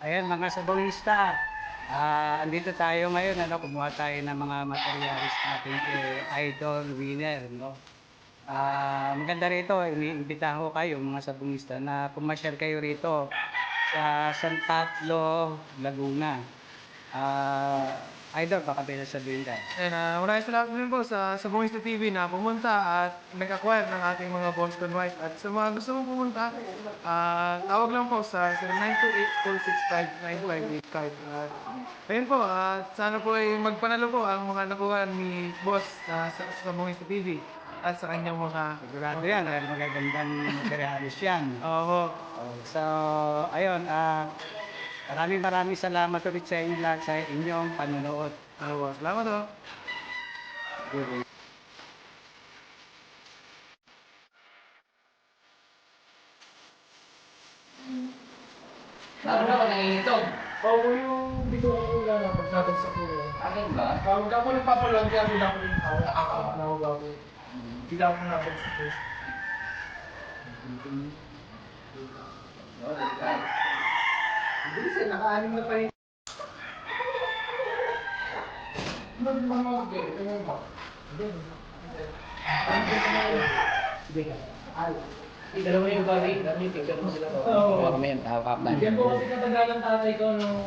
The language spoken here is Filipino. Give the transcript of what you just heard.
Ayan mga sabongista, andito tayo ngayon, kumuha tayo ng mga materialis natin kay Idol Winner, no? Maganda rito, iniimbitahan ko kayo mga sabongista na pumasyal kayo rito sa San Pablo, Laguna. Idol, baka may sabihin ka. Maraming salamat din po sa Bongista TV na pumunta at nag-acquire ng ating mga Boston White. At sa mga gusto mong pumunta, tawag lang po sa 928-465-9585. Ayun po, at sana po ay magpanalo po ang mga nakuha ni Boss sa Bongista TV at sa kanyang mga... Sigurado yan, dahil magagandang materialis yan. Oo. So, ayun, maraming salamat ulit sa inyo lahat sa inyong panonood. Salamat po. Lalo na pag nangingitom. Oo, yung dito ko lang pagkatag sa kulo. Akin ba? Huwag ako nagpapalag kaya hindi ako rin ako. Ako ako. Hindi ako nakapag sa kulo. No, delikado. Hindi siya, naka-anim na pa rin. Dalawa yung bagay, dami yung picture mo sila. Oo. Kami yun, hawak na. Yan po kasi katagalan tatay ko nung